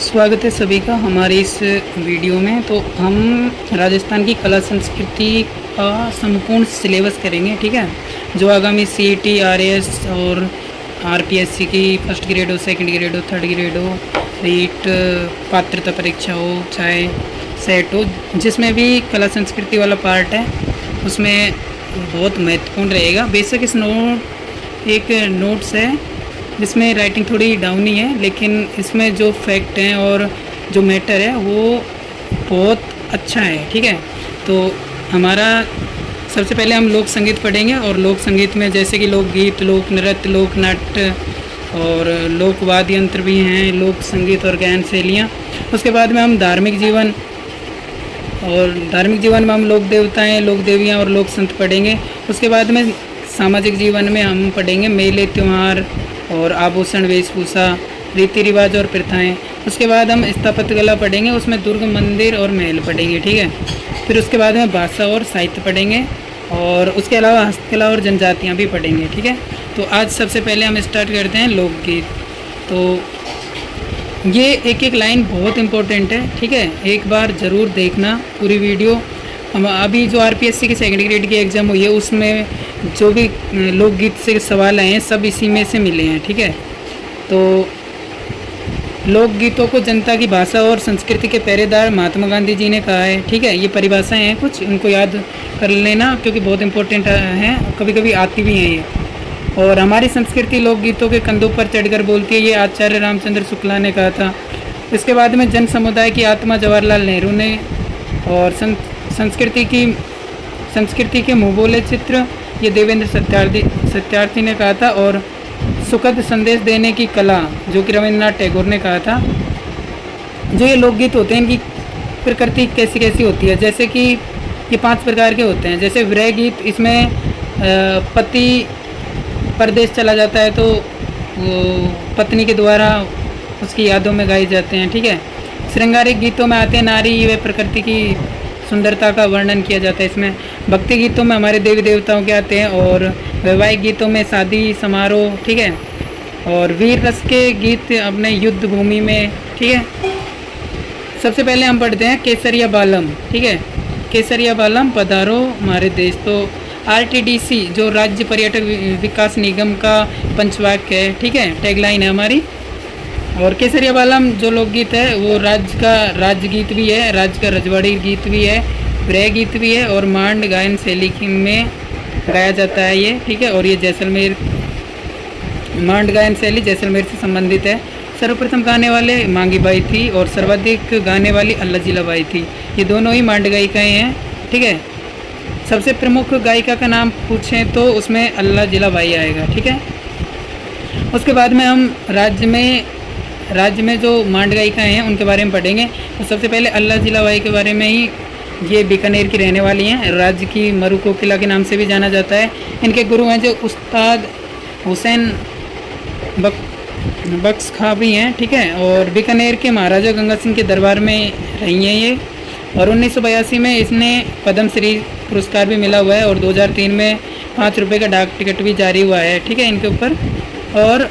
स्वागत है सभी का हमारे इस वीडियो में। तो हम राजस्थान की कला संस्कृति का संपूर्ण सिलेबस करेंगे, ठीक है। जो आगामी सीईटी, आरएएस और आरपीएससी की फर्स्ट ग्रेड हो, सेकंड ग्रेड हो, थर्ड ग्रेड हो, रीट पात्रता परीक्षा हो, चाहे सेट हो, जिसमें भी कला संस्कृति वाला पार्ट है उसमें बहुत महत्वपूर्ण रहेगा। बेशक इस एक नोट्स है जिसमें राइटिंग थोड़ी डाउन ही है, लेकिन इसमें जो फैक्ट हैं और जो मैटर है वो बहुत अच्छा है, ठीक है। तो हमारा सबसे पहले हम लोक संगीत पढ़ेंगे, और लोक संगीत में जैसे कि लोकगीत, लोक नृत्य, लोक नाट्य और लोक वाद्य यंत्र भी हैं, लोक संगीत और गायन शैलियाँ। उसके बाद में हम धार्मिक जीवन में हम लोक देवताएँ, लोक देवियाँ और लोक संत पढ़ेंगे। उसके बाद में सामाजिक जीवन में हम पढ़ेंगे मेले, त्यौहार और आभूषण, वेशभूषा, रीति रिवाज और प्रथाएं। उसके बाद हम स्थापत्य कला पढ़ेंगे, उसमें दुर्ग, मंदिर और महल पढ़ेंगे, ठीक है। फिर उसके बाद में भाषा और साहित्य पढ़ेंगे, और उसके अलावा हस्तकला और जनजातियाँ भी पढ़ेंगे, ठीक है। तो आज सबसे पहले हम स्टार्ट करते हैं लोकगीत। तो ये एक एक लाइन बहुत इम्पोर्टेंट है, ठीक है। एक बार ज़रूर देखना पूरी वीडियो। हम अभी जो आरपीएससी की सेकंड ग्रेड की एग्ज़ाम हुई है उसमें जो भी लोकगीत से सवाल आए हैं सब इसी में से मिले हैं, ठीक है। तो लोकगीतों को जनता की भाषा और संस्कृति के पहरेदार महात्मा गांधी जी ने कहा है, ठीक है। ये परिभाषाएं हैं कुछ, इनको याद कर लेना क्योंकि बहुत इंपॉर्टेंट हैं, कभी कभी आती भी हैं ये। और हमारी संस्कृति लोकगीतों के कंधों पर चढ़कर बोलती है, ये आचार्य रामचंद्र शुक्ला ने कहा था। इसके बाद में जन समुदाय की आत्मा जवाहरलाल नेहरू ने, और संस्कृति के मुँह बोले चित्र ये देवेंद्र सत्यार्थी ने कहा था। और सुखद संदेश देने की कला जो कि रविंद्रनाथ टैगोर ने कहा था। जो ये लोकगीत होते हैं इनकी प्रकृति कैसी कैसी होती है, जैसे कि ये 5 प्रकार के होते हैं। जैसे विरह गीत, इसमें पति परदेश चला जाता है तो पत्नी के द्वारा उसकी यादों में गाए जाते हैं, ठीक है। श्रृंगारिक गीतों में आते हैं नारी व प्रकृति की सुंदरता का वर्णन किया जाता है इसमें। भक्ति गीतों में हमारे देवी देवताओं के आते हैं, और वैवाहिक गीतों में शादी समारोह, ठीक है। और वीर रस के गीत अपने युद्ध भूमि में, ठीक है। सबसे पहले हम पढ़ते हैं केसरिया बालम, ठीक है। केसरिया बालम पधारो हमारे देश। तो आरटीडीसी जो राज्य पर्यटक विकास निगम का पंचवाक्य है, ठीक है, टैगलाइन है हमारी। और केसरिया बालम जो लोकगीत है वो राज्य का राज्य भी है, राज्य का रजवाड़ी गीत भी है, विरह गीत भी है, और मांड गायन शैली में गाया जाता है ये, ठीक है। और ये जैसलमेर, मांड गायन शैली जैसलमेर से संबंधित है। सर्वप्रथम गाने वाले मांगी बाई थी, और सर्वाधिक गाने वाली अल्लाह जिला बाई थी। ये दोनों ही मांड गायिकाएँ हैं, ठीक है। सबसे प्रमुख गायिका का नाम पूछें तो उसमें अल्लाह जिला बाई आएगा, ठीक है। उसके बाद में हम राज्य में जो मांड गायिकाएँ हैं उनके बारे में पढ़ेंगे। तो सबसे पहले अल्लाह जिला बाई के बारे में ही, ये बीकानेर की रहने वाली हैं, राज्य की मरु कोकिला के नाम से भी जाना जाता है। इनके गुरु हैं जो उस्ताद हुसैन बख्श खां भी हैं, ठीक है। और बीकानेर के महाराजा गंगा सिंह के दरबार में रही हैं ये। और 1982 में इसने पद्मश्री पुरस्कार भी मिला हुआ है, और 2003 में 5 रुपये का डाक टिकट भी जारी हुआ है, ठीक है, इनके ऊपर। और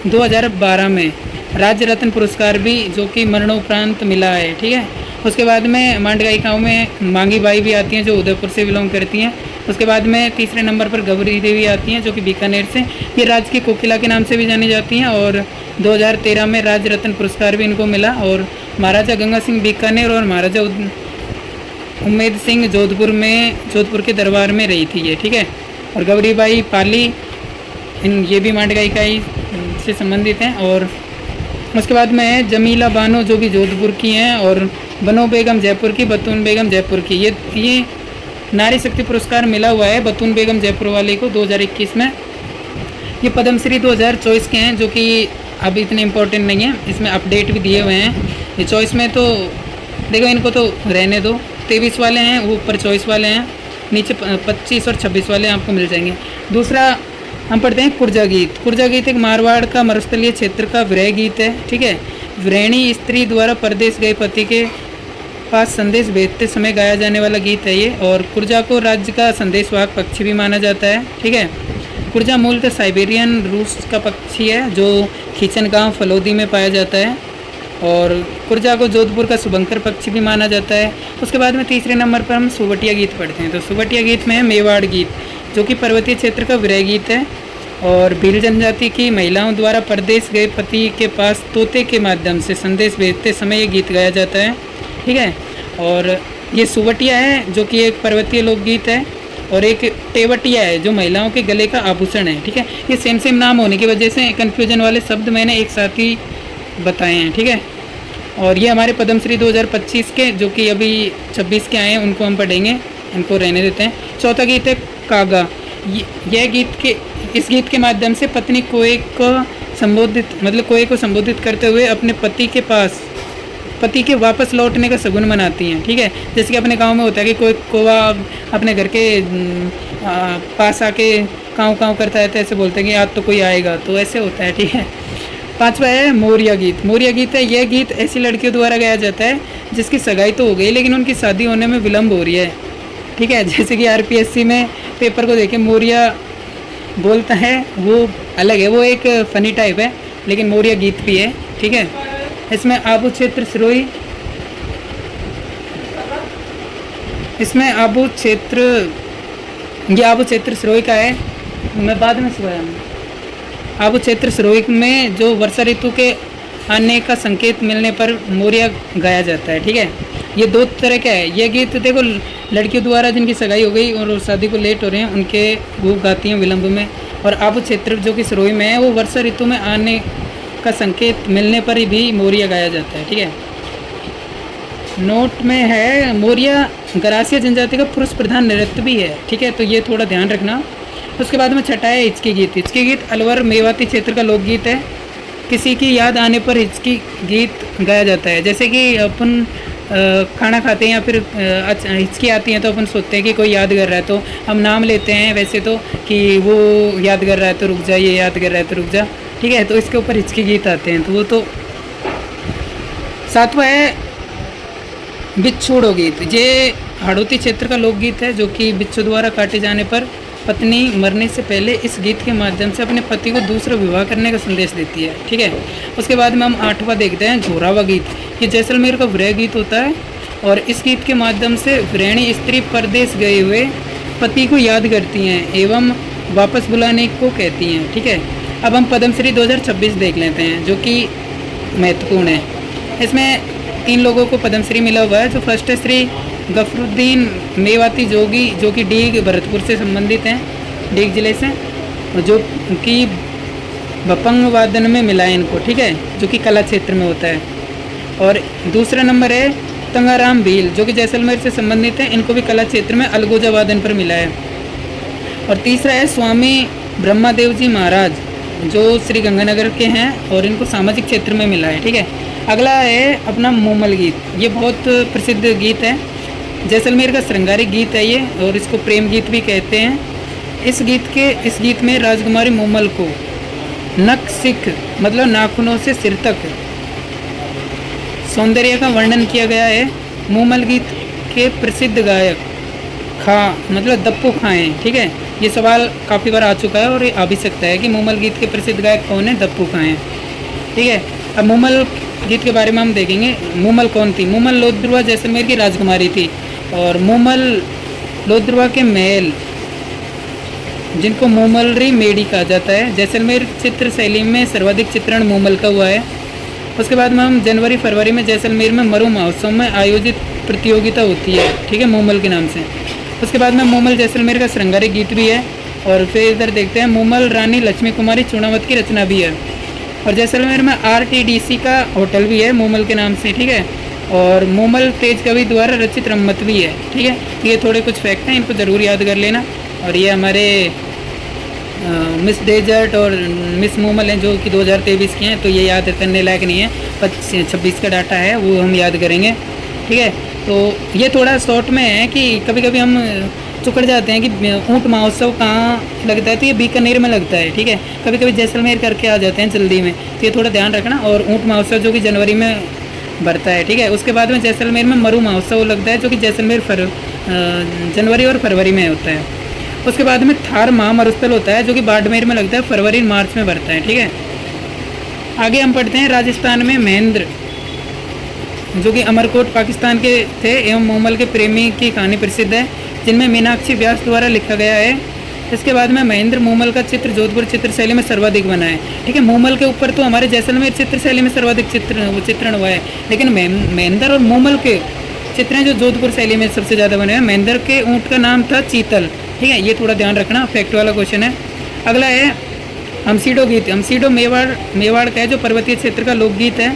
2012 में राज्य रत्न पुरस्कार भी जो कि मरणोपरांत मिला है, ठीक है। उसके बाद में मांड गायिकाओं में मांगी बाई भी आती हैं जो उदयपुर से बिलोंग करती हैं। उसके बाद में तीसरे नंबर पर गौरी देवी आती हैं जो कि बीकानेर से, ये राज्य की कोकिला के नाम से भी जानी जाती हैं। और 2013 में राज्य रत्न पुरस्कार भी इनको मिला। और महाराजा गंगा सिंह बीकानेर और महाराजा उम्मेद सिंह जोधपुर के दरबार में रही थी ये, ठीक है। और गौरी बाई पाली, ये भी मांड गायिकाई से संबंधित हैं। और उसके बाद में जमीला बानो जो भी जोधपुर की हैं, और बनो बेगम जयपुर की, बतून बेगम जयपुर की। ये नारी शक्ति पुरस्कार मिला हुआ है बतून बेगम जयपुर वाले को 2021 में। ये पद्मश्री 2024 के हैं जो कि अभी इतने इम्पोर्टेंट नहीं है, इसमें अपडेट भी दिए हुए हैं। ये चॉइस में तो देखो, इनको तो रहने दो। 23 वाले हैं, वो ऊपर 24 वाले हैं, नीचे 25 और 26 वाले आपको मिल जाएंगे। दूसरा हम पढ़ते हैं कुर्जा गीत। कुर्जा गीत एक मारवाड़ का मरुस्थलीय क्षेत्र का विरह गीत है, ठीक है। विरहणी स्त्री द्वारा परदेश गए पति के पास संदेश भेजते समय गाया जाने वाला गीत है ये। और कुर्जा को राज्य का संदेशवाहक पक्षी भी माना जाता है, ठीक है। कुर्जा मूलतः साइबेरियन रूस का पक्षी है जो खींचन गांव फलोदी में पाया जाता है। और कुर्जा को जोधपुर का शुभंकर पक्षी भी माना जाता है। उसके बाद में तीसरे नंबर पर हम सुवटिया गीत पढ़ते हैं। तो सुवटिया गीत में है मेवाड़ गीत, जो कि पर्वतीय क्षेत्र का विरह गीत है और भील जनजाति की महिलाओं द्वारा परदेश गए पति के पास तोते के माध्यम से संदेश भेजते समय ये गीत गाया जाता है। ठीक है, और ये सुवटिया है जो कि एक पर्वतीय लोकगीत है, और एक टेवटिया है जो महिलाओं के गले का आभूषण है। ठीक है, ये सेम नाम होने की वजह से कन्फ्यूजन वाले शब्द मैंने एक साथ ही बताए हैं। ठीक है, और ये हमारे पद्मश्री 2025 के जो कि अभी 26 के आए हैं उनको हम पढ़ेंगे, इनको रहने देते हैं। चौथा गीत है कागा। यह इस गीत के माध्यम से पत्नी कोए को संबोधित करते हुए अपने पति के वापस लौटने का शगुन मनाती हैं। ठीक है, जैसे कि अपने गांव में होता है कि कोई कौवा अपने घर के पास आके काँव काँव करता है तो ऐसे बोलते हैं कि आज तो कोई आएगा, तो ऐसे होता है। ठीक है, पांचवा है मोरिया गीत। मोरिया गीत है, यह गीत ऐसी लड़कियों द्वारा गाया जाता है जिसकी सगाई तो हो गई लेकिन उनकी शादी होने में विलम्ब हो रही है। ठीक है, जैसे कि RPSC में पेपर को देखे मोरिया बोलता है वो अलग है, वो एक फ़नी टाइप है, लेकिन मोरिया गीत भी है। ठीक है, इसमें आबू क्षेत्र सिरोही का है, मैं बाद में सुनाया। आबू क्षेत्र सिरोही में जो वर्षा ऋतु के आने का संकेत मिलने पर मोरिया गाया जाता है। ठीक है, ये दो तरह का है। ये गीत देखो लड़कियों द्वारा जिनकी सगाई हो गई और शादी को लेट हो रहे हैं उनके वो गाती हैं विलम्ब में, और आबू क्षेत्र जो कि सिरोही में है वो वर्षा ऋतु में आने का संकेत मिलने पर भी मोरिया गाया जाता है। ठीक है, नोट में है मोरिया गरासिया जनजाति का पुरुष प्रधान नृत्य भी है। ठीक है, तो ये थोड़ा ध्यान रखना। उसके बाद में छठा है हिचकी गीत। हिचकी गीत अलवर मेवाती क्षेत्र का लोकगीत है। किसी की याद आने पर हिचकी गीत गाया जाता है। जैसे कि अपन खाना खाते हैं या फिर हिचकी आती है तो अपन सोचते हैं कि कोई याद कर रहा है तो हम नाम लेते हैं वैसे तो कि वो याद कर रहा है तो रुक जा, ये याद कर रहा है तो रुक जा। ठीक है, तो इसके ऊपर हिचकी गीत आते हैं। तो वो तो सातवां है बिच्छोड़ो गीत। ये हाड़ौती क्षेत्र का लोकगीत है जो कि बिच्छू द्वारा काटे जाने पर पत्नी मरने से पहले इस गीत के माध्यम से अपने पति को दूसरा विवाह करने का संदेश देती है। ठीक है, उसके बाद में हम आठवां देखते हैं झोरावा गीत। ये जैसलमेर का विरह गीत होता है और इस गीत के माध्यम से विरहणी स्त्री परदेश गए हुए पति को याद करती हैं एवं वापस बुलाने को कहती हैं। ठीक है, अब हम पद्मश्री 2026 देख लेते हैं जो कि महत्वपूर्ण है। इसमें 3 लोगों को पद्मश्री मिला हुआ है। जो फर्स्ट है श्री गफरुद्दीन मेवाती जोगी जो कि डीग भरतपुर से संबंधित हैं, डीग जिले से, जो कि भपंग वादन में मिला है इनको। ठीक है, जो कि कला क्षेत्र में होता है। और दूसरा नंबर है तंगाराम भील जो कि जैसलमेर से संबंधित है, इनको भी कला क्षेत्र में अलगोजा वादन पर मिला है। और तीसरा है स्वामी ब्रह्मादेव जी महाराज जो श्री गंगानगर के हैं और इनको सामाजिक क्षेत्र में मिला है। ठीक है, अगला है अपना मूमल गीत। ये बहुत प्रसिद्ध गीत है, जैसलमेर का श्रृंगारिक गीत है ये, और इसको प्रेम गीत भी कहते हैं। इस गीत में राजकुमारी मूमल को नक सिख मतलब नाखूनों से सिर तक सौंदर्य का वर्णन किया गया है। मूमल गीत के प्रसिद्ध गायक मतलब दप्पू खां हैं। ठीक है, ये सवाल काफ़ी बार आ चुका है और ये आ भी सकता है कि मूमल गीत के प्रसिद्ध गायक कौन है, दप्पू खां हैं। ठीक है, अब मूमल गीत के बारे में हम देखेंगे। मूमल कौन थी? मूमल लोधरुआ जैसलमेर की राजकुमारी थी, और मूमल लोधरुआ के महल जिनको मूमलरी मेडी कहा जाता है, जैसलमेर चित्र शैली में सर्वाधिक चित्रण मूमल का हुआ है। उसके बाद में हम जनवरी फरवरी में जैसलमेर में मरु महोत्सव में आयोजित प्रतियोगिता होती है। ठीक है, मूमल के नाम से। उसके बाद में मूमल जैसलमेर का श्रृंगारिक गीत भी है। और फिर इधर देखते हैं मूमल रानी लक्ष्मी कुमारी चूड़ावत की रचना भी है। और जैसलमेर में RTDC का होटल भी है मूमल के नाम से। ठीक है, और मूमल तेज कवि द्वारा रचित रम्मत भी है। ठीक है, ये थोड़े कुछ फैक्ट हैं, इनको ज़रूर याद कर लेना। और ये हमारे मिस डेजर्ट और मिस मूमल हैं जो कि 2023 की हैं, तो ये याद करने लायक नहीं है। 26 का डाटा है वो हम याद करेंगे। ठीक है, तो ये थोड़ा शॉर्ट में है कि कभी कभी हम चुकड़ जाते हैं कि ऊँट महोत्सव कहाँ लगता है, तो ये बीकानेर में लगता है। ठीक है, कभी कभी जैसलमेर करके आ जाते हैं जल्दी में, तो ये थोड़ा ध्यान रखना। और ऊँट महोत्सव जो कि जनवरी में बढ़ता है। ठीक है, उसके बाद में जैसलमेर में मरु महोत्सव लगता है जो कि जैसलमेर जनवरी और फरवरी में होता है। उसके बाद में थार महामरुस्थल होता है जो कि बाड़मेर में लगता है, फरवरी मार्च में बढ़ता है। ठीक है, आगे हम पढ़ते हैं राजस्थान में महेंद्र जो कि अमरकोट पाकिस्तान के थे एवं मूमल के प्रेमी की कहानी प्रसिद्ध है, जिनमें मीनाक्षी व्यास द्वारा लिखा गया है। इसके बाद में महेंद्र मूमल का चित्र जोधपुर चित्रशैली में सर्वाधिक बना है। ठीक है, मूमल के ऊपर तो हमारे जैसलमेर चित्रशैली में सर्वाधिक चित्रण हुआ है, लेकिन महेंद्र और मूमल के चित्र हैं जो जोधपुर शैली में सबसे ज़्यादा बने हैं। महेंद्र के ऊँट का नाम था चीतल। ठीक है, ये थोड़ा ध्यान रखना, फैक्ट वाला क्वेश्चन है। अगला है हमसीडो गीत। हमसीडो मेवाड़ का है जो पर्वतीय क्षेत्र का लोकगीत है।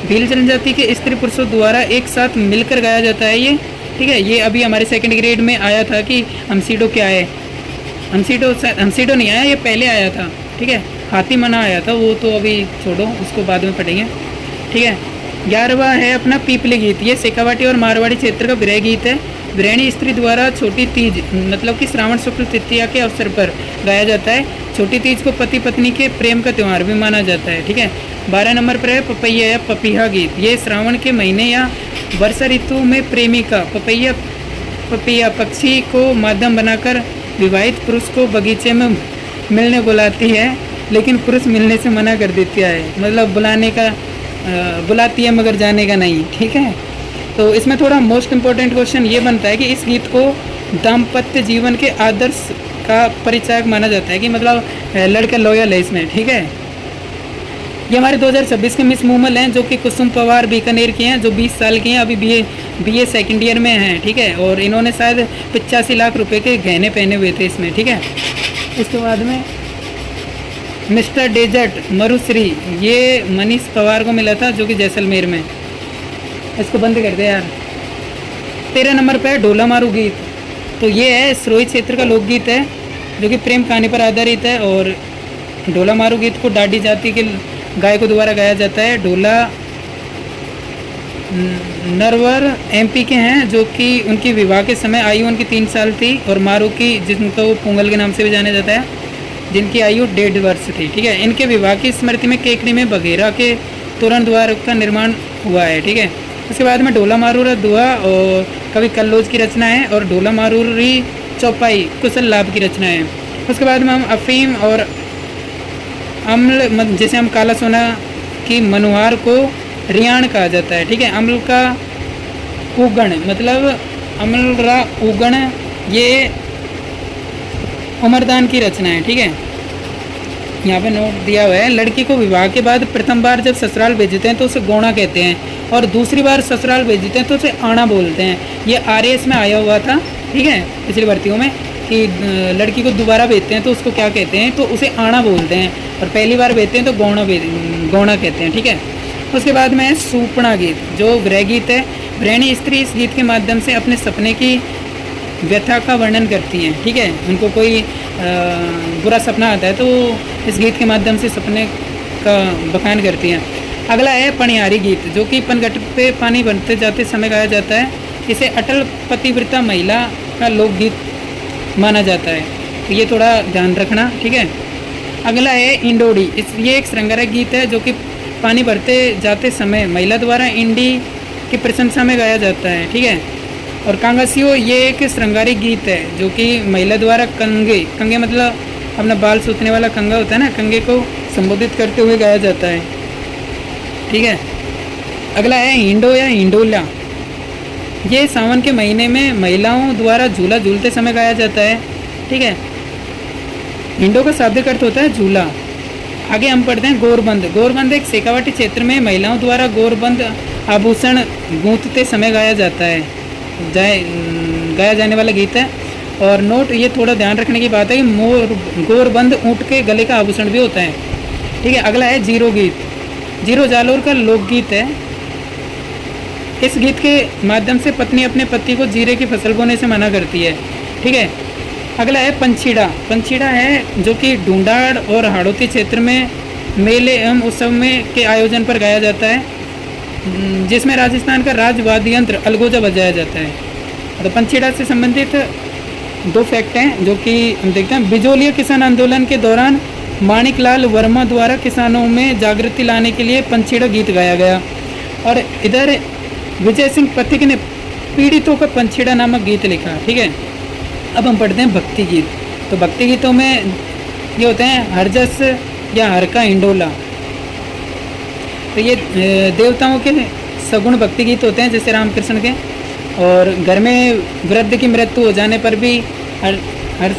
भील जनजाति के स्त्री पुरुषों द्वारा एक साथ मिलकर गाया जाता है ये। ठीक है, ये अभी हमारे सेकंड ग्रेड में आया था कि हमसीडो क्या है। हमसीडो नहीं आया, ये पहले आया था। ठीक है, हाथी मना आया था, वो तो अभी छोड़ो, उसको बाद में पढ़ेंगे। ठीक है, 11वां है अपना पीपली गीत। ये शेखावाटी और मारवाड़ी क्षेत्र का विरह गीत है। विरहणी स्त्री द्वारा छोटी तीज मतलब कि श्रावण शुक्ल तृतीया के अवसर पर गाया जाता है। छोटी तीज को पति पत्नी के प्रेम का त्यौहार भी माना जाता है। ठीक है, 12 नंबर पर है पपैया या पपीहा गीत। ये श्रावण के महीने या वर्षा ऋतु में प्रेमिका पपैया पक्षी को माध्यम बनाकर विवाहित पुरुष को बगीचे में मिलने बुलाती है, लेकिन पुरुष मिलने से मना कर देती है। मतलब बुलाती है मगर जाने का नहीं। ठीक है, तो इसमें थोड़ा मोस्ट इम्पोर्टेंट क्वेश्चन ये बनता है कि इस गीत को दाम्पत्य जीवन के आदर्श का परिचायक माना जाता है कि मतलब लड़का लॉयल है इसमें। ठीक है, ये हमारे 2026 के मिस मूमल हैं जो कि कुसुम पवार बीकानेर की हैं, जो 20 साल की हैं, अभी बीए सेकेंड ईयर में हैं। ठीक है, और इन्होंने शायद 85 लाख रुपए के गहने पहने हुए थे इसमें। ठीक है, उसके बाद में मिस्टर डेजर्ट मरुश्री, ये मनीष पवार को मिला था जो कि जैसलमेर में। इसको बंद कर दे यार। 13 नंबर पर है ढोला मारू गीत। तो ये है सरोही क्षेत्र का लोकगीत है जो कि प्रेम कहानी पर आधारित है। और ढोला मारू गीत को डाडी जाति के गायकों द्वारा गाया जाता है। ढोला नरवर एमपी के हैं जो कि उनकी विवाह के समय आयु उनकी 3 साल थी, और मारू की जिनको पुंगल के नाम से भी जाना जाता है, जिनकी आयु 1.5 वर्ष थी। ठीक है, इनके विवाह की स्मृति में केकड़ी में बघेरा के तोरण द्वार का निर्माण हुआ है। ठीक है, उसके बाद में ढोला मारूरा दुआ और कवि कल्लोज की रचना है, और ढोला मारूरी चौपाई कुशल लाभ की रचना है। उसके बाद में हम अफीम और अम्ल जैसे हम काला सोना की मनुहार को रियाण कहा जाता है। ठीक है, अम्ल का उगण मतलब अम्लरा उगण, ये उमरदान की रचना है। ठीक है, यहाँ पे नोट दिया हुआ है। लड़की को विवाह के बाद प्रथम बार जब ससुराल भेजते हैं तो उसे गौना कहते हैं, और दूसरी बार ससुराल भेजते हैं तो उसे आना बोलते हैं। ये आरएएस में आया हुआ था। ठीक है, पिछली भर्तियों में कि लड़की को दोबारा भेजते हैं तो उसको क्या कहते हैं, तो उसे आना बोलते हैं, और पहली बार भेजते हैं तो गौना कहते हैं। ठीक है, उसके बाद में है सूपना गीत जो विरह गीत है। विरहणी स्त्री इस गीत के माध्यम से अपने सपने की व्यथा का वर्णन करती हैं। ठीक है, उनको कोई बुरा सपना आता है तो इस गीत के माध्यम से सपने का बखान करती हैं। अगला है पनिहारी गीत जो कि पनघट पे पानी भरते जाते समय गाया जाता है। इसे अटल पतिव्रता महिला का लोकगीत माना जाता है, तो ये थोड़ा ध्यान रखना। ठीक है, अगला है इंडोडी। ये एक श्रृंगारक गीत है जो कि पानी भरते जाते समय महिला द्वारा इंडी की प्रशंसा में गाया जाता है। ठीक है, और कांगासियो ये एक श्रृंगारिक गीत है जो कि महिला द्वारा कंगे मतलब अपना बाल सूतने वाला कंगा होता है ना, कंगे को संबोधित करते हुए गाया जाता है। ठीक है, अगला है हिंडो या हिंडोला। ये सावन के महीने में महिलाओं द्वारा झूला झूलते समय गाया जाता है। ठीक है, हिंडो का शाब्दिक अर्थ होता है झूला। आगे हम पढ़ते हैं गोरबंद। गोरबंद एक शेखावाटी क्षेत्र में महिलाओं द्वारा गोरबंद आभूषण गूंथते समय गाया जाने वाला गीत है। और नोट ये थोड़ा ध्यान रखने की बात है कि गोरबंद ऊँट के गले का आभूषण भी होता है। ठीक है, अगला है जीरो गीत। जीरो जालोर का लोकगीत है। इस गीत के माध्यम से पत्नी अपने पति को जीरे की फसल बोने से मना करती है। ठीक है, अगला है पंछीड़ा। पंछीड़ा है जो कि ढूंढाड़ और हाड़ौती क्षेत्र में मेले एवं उत्सव में के आयोजन पर गाया जाता है, जिसमें राजस्थान का राजवाद्य यंत्र अलगोजा बजाया जाता है। तो पंछीड़ा से संबंधित 2 फैक्ट हैं जो कि हम देखते हैं। बिजोलिया किसान आंदोलन के दौरान माणिकलाल वर्मा द्वारा किसानों में जागृति लाने के लिए पंछीड़ा गीत गाया गया, और इधर विजय सिंह पथिक ने पीड़ितों का पंछीड़ा नामक गीत लिखा। ठीक है, अब हम पढ़ते हैं भक्ति गीत। तो भक्ति गीतों में ये होते हैं हरजस या हर का इंडोला। तो ये देवताओं के सगुण भक्ति गीत होते हैं जैसे रामकृष्ण के, और घर में वृद्ध की मृत्यु हो जाने पर भी हर हर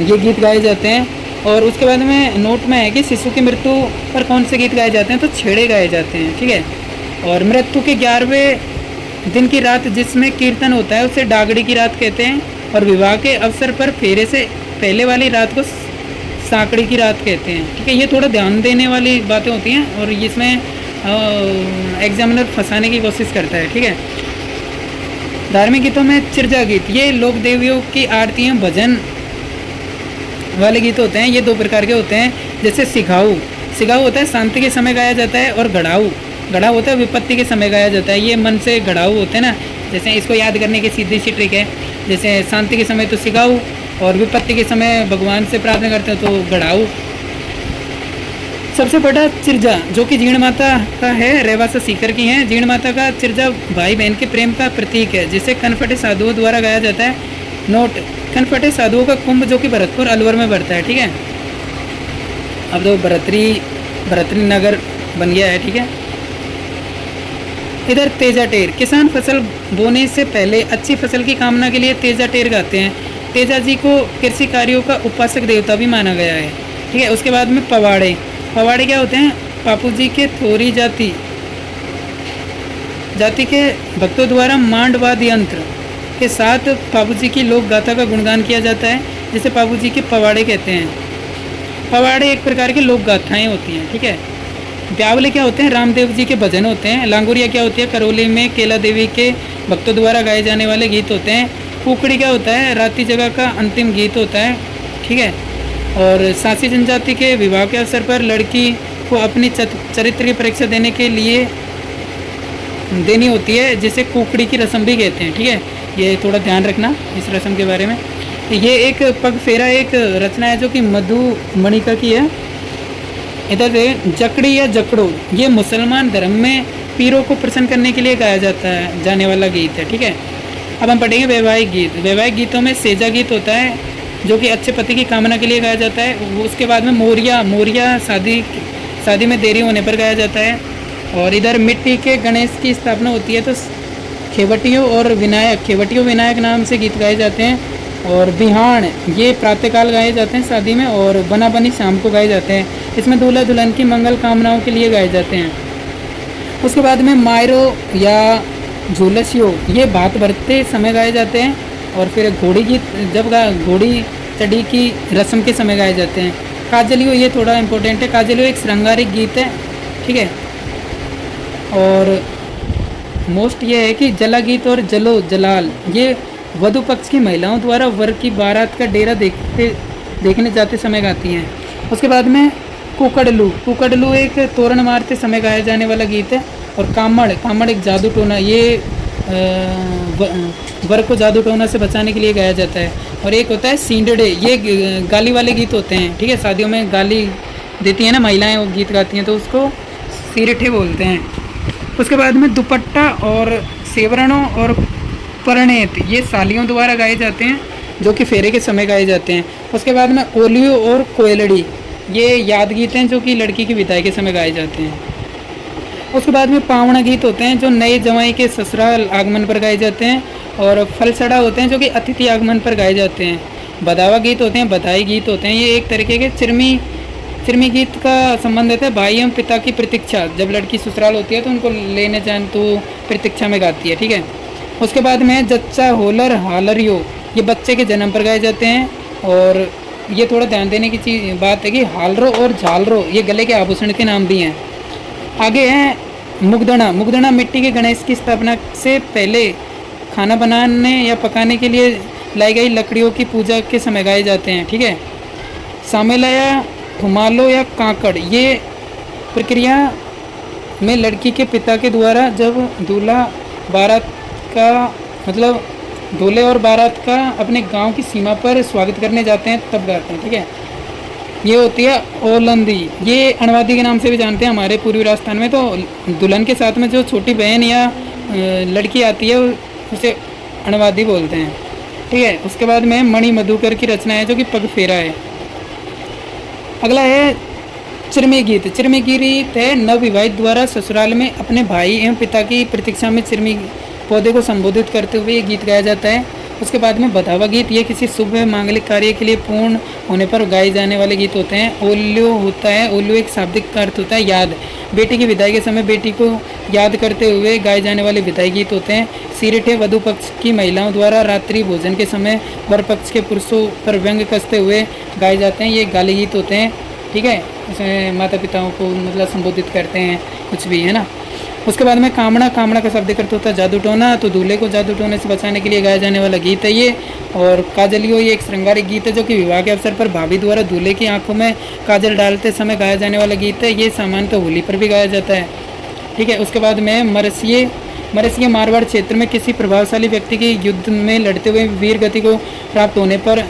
ये गीत गाए जाते हैं। और उसके बाद में नोट में है कि शिशु की मृत्यु पर कौन से गीत गाए जाते हैं, तो छेड़े गाए जाते हैं, ठीक है। और मृत्यु के 11वें दिन की रात जिसमें कीर्तन होता है उसे डागड़ी की रात कहते हैं। और विवाह के अवसर पर फेरे से पहले वाली रात को सांकड़ी की रात कहते हैं, ठीक है। ये थोड़ा ध्यान देने वाली बातें होती हैं और इसमें एग्जामिनर फंसाने की कोशिश करता है, ठीक है। धार्मिक गीतों में चिरजा गीत, ये लोक देवियों की आरतियाँ भजन वाले गीत होते हैं। ये 2 प्रकार के होते हैं, जैसे सिखाऊ होता है शांति के समय गाया जाता है, और गढ़ाऊ होता है विपत्ति के समय गाया जाता है। ये मन से गढ़ाऊ होते हैं ना, जैसे इसको याद करने की सीधी सी ट्रिक है। जैसे शांति के समय तो सिखाऊ, और विपत्ति के समय भगवान से प्रार्थना करते हैं तो गढ़ाऊ। सबसे बड़ा चिरजा जो कि जीण माता का है, रेवासा सीकर की है। जीण माता का चिरजा भाई बहन के प्रेम का प्रतीक है, जिसे कनफटे साधुओं द्वारा गाया जाता है। नोट, कनफटे साधुओं का कुंभ जो कि भरतपुर अलवर में बढ़ता है, ठीक है। अब तो भरतरी नगर बन गया है, ठीक है। इधर तेजा टेर, किसान फसल बोने से पहले अच्छी फसल की कामना के लिए तेजा टेर गाते हैं। तेजा जी को कृषि कार्यों का उपासक देवता भी माना गया है, ठीक है। उसके बाद में पवाड़े क्या होते हैं, पापू जी के थोरी जाति के भक्तों द्वारा मांडवाद यंत्र के साथ पापू जी की लोक गाथा का गुणगान किया जाता है, जिसे पापू जी के पवाड़े कहते हैं। पवाड़े एक प्रकार की लोक गाथाएँ होती हैं, ठीक है। ब्यावले क्या होते हैं, रामदेव जी के भजन होते हैं। लांगुरिया क्या होती है, करौली में केला देवी के भक्तों द्वारा गाए जाने वाले गीत होते हैं। कुकड़ी क्या होता है, रात्रि जगह का अंतिम गीत होता है, ठीक है। और सांसी जनजाति के विवाह के अवसर पर लड़की को अपनी चरित्र की परीक्षा देने के लिए देनी होती है, जिसे कुकड़ी की रस्म भी कहते हैं, ठीक है। ये थोड़ा ध्यान रखना इस रस्म के बारे में। ये एक पग फेरा एक रचना है जो कि मधुमणिका की है। इधर जकड़ी या जकड़ो, ये मुसलमान धर्म में पीरों को प्रसन्न करने के लिए गाया जाने वाला गीत है, ठीक है। अब हम पढ़ेंगे वैवाहिक गीत। वैवाहिक गीतों में सेजा गीत होता है जो कि अच्छे पति की कामना के लिए गाया जाता है। उसके बाद में मोरिया शादी में देरी होने पर गाया जाता है। और इधर मिट्टी के गणेश की स्थापना होती है तो खेवटियों विनायक नाम से गीत गाए जाते हैं। और बिहान ये प्रातःकाल गाए जाते हैं शादी में, और बना बनी शाम को गाए जाते हैं। इसमें दूल्हा दुल्हन की मंगल कामनाओं के लिए गाए जाते हैं। उसके बाद में मायरो या झुलसियो ये भात भरते समय गाए जाते हैं। और फिर घोड़ी गीत जब घोड़ी चढ़ी की रस्म के समय गाए जाते हैं। काजलियो ये थोड़ा इम्पोर्टेंट है, काजलियो एक श्रृंगारिक गीत है, ठीक है। और मोस्ट ये है कि जला गीत और जलो जलाल ये वधु पक्ष की महिलाओं द्वारा वर की बारात का डेरा देखने जाते समय गाती हैं। उसके बाद में कुकड़लू एक तोरण मारते समय गाया जाने वाला गीत है। और कामड़ एक जादू टोना, ये वर को जादू टोना से बचाने के लिए गाया जाता है। और एक होता है सींडड़े, ये गाली वाले गीत होते हैं, ठीक है। शादियों में गाली देती हैं ना महिलाएं, वो गीत गाती हैं तो उसको सीरठे बोलते हैं। उसके बाद में दुपट्टा और सेवरणों और परिणेत ये सालियों द्वारा गाए जाते हैं जो कि फेरे के समय गाए जाते हैं। उसके बाद में ओलियो और कोयलड़ी ये याद गीत हैं जो कि लड़की की विदाई के समय गाए जाते हैं। उसके बाद में पावना गीत होते हैं जो नए जवाई के ससुराल आगमन पर गाए जाते हैं। और फलसड़ा होते हैं जो कि अतिथि आगमन पर गाए जाते हैं। बदावा गीत होते हैं, बधाई गीत होते हैं, ये एक तरीके के चिरमी गीत का संबंध रहता है। भाई एवं पिता की प्रतीक्षा, जब लड़की ससुराल होती है तो उनको लेने जान तो प्रतीक्षा में गाती है, ठीक है। उसके बाद में जच्चा होलर हालरियो ये बच्चे के जन्म पर गाए जाते हैं। और ये थोड़ा ध्यान देने की बात है कि हालरो और झालरो ये गले के आभूषण के नाम भी हैं। आगे है मुगदना मिट्टी के गणेश की स्थापना से पहले खाना बनाने या पकाने के लिए लाई गई लकड़ियों की पूजा के समय गाए जाते हैं, ठीक है। सामेला या धुमालो या कांकड़ ये प्रक्रिया में लड़की के पिता के द्वारा जब दूल्हा बारात का मतलब दूल्हे और बारात का अपने गांव की सीमा पर स्वागत करने जाते हैं तब गाते हैं, ठीक है। ये होती है ओलंदी, ये अणवादी के नाम से भी जानते हैं हमारे पूर्वी राजस्थान में। तो दुल्हन के साथ में जो छोटी बहन या लड़की आती है उसे अणवादी बोलते हैं, ठीक है। उसके बाद में मणि मधुकर की रचना है जो कि पग फेरा है। अगला है चिरमी गीत है नवविवाहित द्वारा ससुराल में अपने भाई एवं पिता की प्रतीक्षा में चिरमी पौधे को संबोधित करते हुए ये गीत गाया जाता है। उसके बाद में बधावा गीत, ये किसी शुभ मांगलिक कार्य के लिए पूर्ण होने पर गाए जाने वाले गीत होते हैं। ओल्यो होता है, ओल्यो एक शाब्दिक अर्थ होता है याद, बेटी की विदाई के समय बेटी को याद करते हुए गाए जाने वाले विदाई गीत होते हैं। सीरठे वधु पक्ष की महिलाओं द्वारा रात्रि भोजन के समय वर पक्ष के पुरुषों पर व्यंग कसते हुए गाए जाते हैं, ये गाली गीत होते हैं। ठीक है, इसमें माता पिताओं को मतलब संबोधित करते हैं, कुछ भी है ना। उसके बाद में कामना का शब्द अर्थ होता है जादू टोना, तो दूल्हे को जादू टोने से बचाने के लिए गाया जाने वाला गीत है ये। और काजलियो, ये एक श्रृंगारिक गीत है जो कि विवाह के अवसर पर भाभी द्वारा दूल्हे की आंखों में काजल डालते समय गाया जाने वाला गीत है, ये सामान्यतः होली पर भी गाया जाता है। ठीक है, उसके बाद में मरसिये मारवाड़ क्षेत्र में किसी प्रभावशाली व्यक्ति की युद्ध में लड़ते हुए वीर गति को प्राप्त होने पर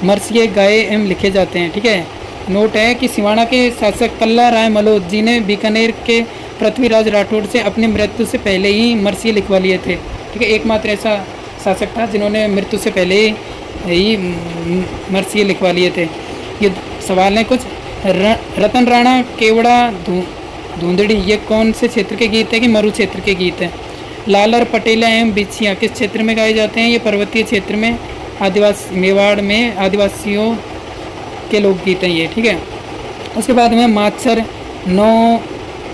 मरसिये गाए एवं लिखे जाते हैं। ठीक है, नोट है कि सिवाना के शासक कल्ला राय मलोद जी ने बीकानेर के पृथ्वीराज राठौड़ से अपनी मृत्यु से पहले ही मरसिये लिखवा लिए थे। ठीक है, एकमात्र ऐसा शासक था जिन्होंने मृत्यु से पहले ही मरसिये लिखवा लिए थे। ये सवाल है कुछ। रतन राणा केवड़ा धुंधड़ी, ये कौन से क्षेत्र के गीत है कि मरु क्षेत्र के गीत है। लालर पटेला एवं बिछिया किस क्षेत्र में गाए जाते हैं, ये पर्वतीय क्षेत्र में, आदिवासी मेवाड़ में आदिवासियों के लोकगीत हैं ये। ठीक है, उसके बाद में माछर, नौ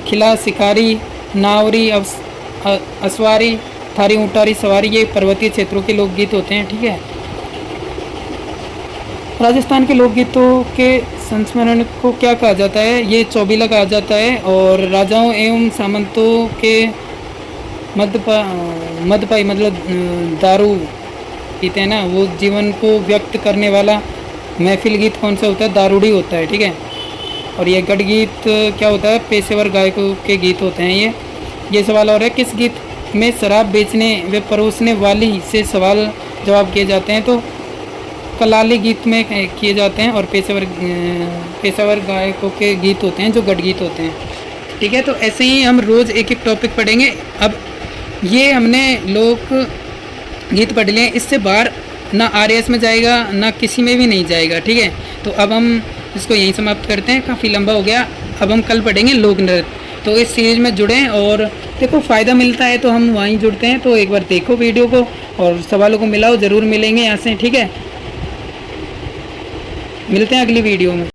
खिला, शिकारी, नावरी, असवारी, थारी ऊंटारी सवारी, ये पर्वतीय क्षेत्रों के लोकगीत होते हैं। ठीक है, राजस्थान के लोकगीतों के संस्मरण को क्या कहा जाता है, ये चौबीला कहा जाता है। और राजाओं एवं सामंतों के मदपाई मतलब दारू पीते हैं ना, वो जीवन को व्यक्त करने वाला महफिल गीत कौन सा होता है, दारूड़ी होता है। ठीक है, और ये गढ़ गीत क्या होता है, पेशेवर गायकों के गीत होते हैं ये सवाल और है, किस गीत में शराब बेचने व परोसने वाली से सवाल जवाब किए जाते हैं, तो कलाली गीत में किए जाते हैं। और पेशेवर गायकों के गीत होते हैं जो गढ़ गीत होते हैं। ठीक है, तो ऐसे ही हम रोज़ एक एक टॉपिक पढ़ेंगे। अब ये हमने लोक गीत पढ़ लिए, इससे बाहर ना आरएएस में जाएगा ना किसी में भी नहीं जाएगा। ठीक है, तो अब हम इसको यहीं समाप्त करते हैं, काफ़ी लंबा हो गया। अब हम कल पढ़ेंगे लोक नृत्य, तो इस सीरीज में जुड़ें और देखो फ़ायदा मिलता है तो हम वहीं जुड़ते हैं। तो एक बार देखो वीडियो को और सवालों को मिलाओ, ज़रूर मिलेंगे यहाँ से। ठीक है, मिलते हैं अगली वीडियो में।